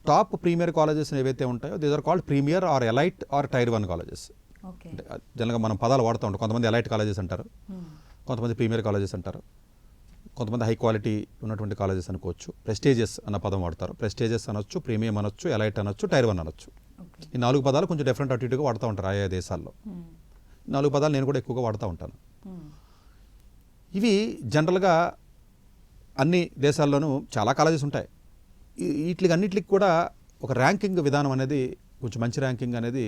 Top premier colleges ఏవైతే ఉంటాయో these are called premier or elite or tier 1 colleges. జనరల్గా మనం పదాలు వాడుతూ ఉంటాం. కొంతమంది ఎలైట్ కాలేజెస్ అంటారు, కొంతమంది ప్రీమియర్ కాలేజెస్ అంటారు, కొంతమంది హై క్వాలిటీ ఉన్నటువంటి కాలేజెస్ అనుకోవచ్చు. ప్రెస్టీజియస్ అన్న పదం వాడతారు. ప్రెస్టీజియస్ అనొచ్చు, ప్రీమియం అనొచ్చు, ఎలైట్ అనొచ్చు, టైర్ 1 అనొచ్చు. ఈ 4 పదాలు కొంచెం డిఫరెంట్ అటు ఇటుగా వాడుతూ ఉంటారు ఆయా దేశాల్లో. 4 పదాలు నేను కూడా ఎక్కువగా వాడుతూ ఉంటాను. ఇవి జనరల్గా అన్ని దేశాల్లోనూ చాలా కాలేజెస్ ఉంటాయి. వీటికి అన్నిటికి కూడా ఒక ర్యాంకింగ్ విధానం అనేది, కొంచెం మంచి ర్యాంకింగ్ అనేది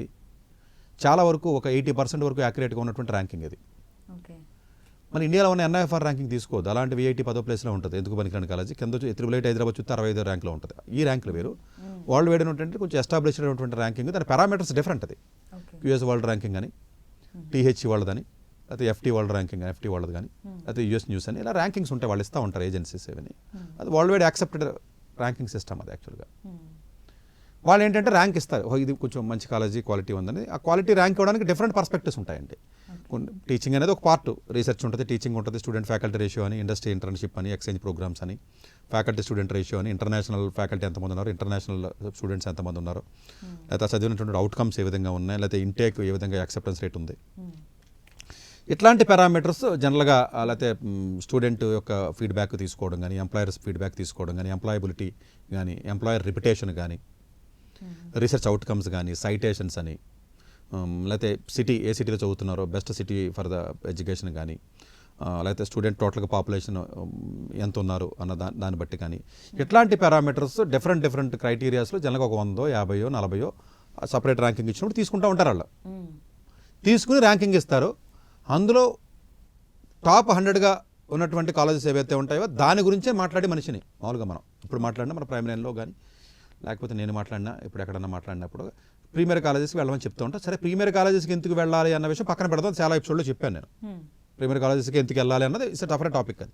చాలా వరకు ఒక 80% వరకు యాక్యురేట్గా ఉన్నటువంటి ర్యాంకింగ్ ఇది. మన ఇండియాలో ఉన్న ఎన్ఐఎఫ్ఆర్ ర్యాంకింగ్ తీసుకోవద్దు. అలాంటి VIT 10వ ప్లేస్లో ఉంటుంది. ఎందుకు పనికిరాని కాలేజీ కింద 888 హైదరాబాద్ చూస్తే 65వ ర్యాంక్లో ఉంటుంది. ఈ ర్యాంకులు వేరు. వరల్డ్ వైడ్ ఉన్నటువంటి కొంచెం ఎస్టాబ్లిష్డ్ అయినటువంటి ర్యాంకింగ్, దాని పారామీటర్స్ డిఫరెంట్. అది US వరల్డ్ ర్యాంకింగ్ అని, TH వరల్డ్ అని, లేకపోతే FT వరల్డ్ ర్యాంకింగ్ అని, FT వరల్డ్ కానీ, లేకపోతే US న్యూస్ అని, ఇలా ర్యాంకింగ్స్ ఉంటాయి. వాళ్ళు ఇస్తూ ఉంటారు ఏజెన్సీస్ ఏవని. అది world wide accepted ranking system. అది యాక్చువల్గా వాళ్ళు ఏంటంటే ర్యాంక్ ఇస్తారు. ఇది కొంచెం మంచి కాలేజీ, క్వాలిటీ ఉందని. ఆ క్వాలిటీ ర్యాంక్ ఇవ్వడానికి డిఫరెంట్ పర్స్పెక్టివ్స్ ఉంటాయండి. టీచింగ్ అనేది ఒక పార్ట్, రీసెర్చ్ ఉంటుంది, టీచింగ్ ఉంటుంది, స్టూడెంట్ ఫ్యాకల్టీ రేషియో అని, ఇండస్ట్రీ ఇంటర్న్షిప్ అని, ఎక్స్చేంజ్ ప్రోగ్రామ్స్ అని, ఫ్యాకల్టీ స్టూడెంట్ రేషియో అని, ఇంటర్నేషనల్ ఫ్యాకల్టీ ఎంతమంది ఉన్నారు, ఇంటర్నేషనల్ స్టూడెంట్స్ ఎంతమంది ఉన్నారు, లేకపోతే చదివినటువంటి అవుట్కమ్స్ ఏ విధంగా ఉన్నాయి, లేకపోతే ఇంటేక్ ఏ విధంగా యాక్సెప్టెన్స్ రేట్ ఉంది. ఇట్లాంటి పారామీటర్స్ జనరల్గా లేకపోతే స్టూడెంట్ యొక్క ఫీడ్బ్యాక్ తీసుకోవడం కానీ, ఎంప్లాయర్స్ ఫీడ్బ్యాక్ తీసుకోవడం కానీ, ఎంప్లాయబిలిటీ కానీ, ఎంప్లాయర్ రిప్యుటేషన్ కానీ, రీసెర్చ్ అవుట్కమ్స్ కానీ, సైటేషన్స్ అని, లేకపోతే సిటీ ఏ సిటీలో చదువుతున్నారో best city for the education కానీ, లేకపోతే స్టూడెంట్ టోటల్గా పాపులేషన్ ఎంత ఉన్నారు అన్న దాన్ని బట్టి కానీ, ఇట్లాంటి పారామీటర్స్ డిఫరెంట్ క్రైటీరియాస్లో జనరల్గా ఒక 100, 50, 40 సపరేట్ ర్యాంకింగ్ ఇచ్చినప్పుడు తీసుకుంటూ ఉంటారు. వాళ్ళు తీసుకుని ర్యాంకింగ్ ఇస్తారు. అందులో టాప్ 100గా ఉన్నటువంటి కాలేజెస్ ఏవైతే ఉంటాయో దాని గురించే మాట్లాడే మనిషిని మామూలుగా మనం ఇప్పుడు మాట్లాడినా, మన ప్రైమరీ లైన్లో కానీ, లేకపోతే నేను మాట్లాడినా, ఇప్పుడు ఎక్కడన్నా మాట్లాడినప్పుడు ప్రీమియర్ కాలేజెస్కి వెళ్ళమని చెప్తూ ఉంటాను. సరే, ప్రీమియర్ కాలేజెస్కి ఎందుకు వెళ్ళాలి అన్న విషయం పక్కన పెడతాం. చాలా ఎపిసోడ్లో చెప్పాను నేను. ప్రీమియర్ కాలేజెస్కి ఎందుకు వెళ్ళాలి అన్నది ఇట్స్ టఫర్ టాపిక్. అది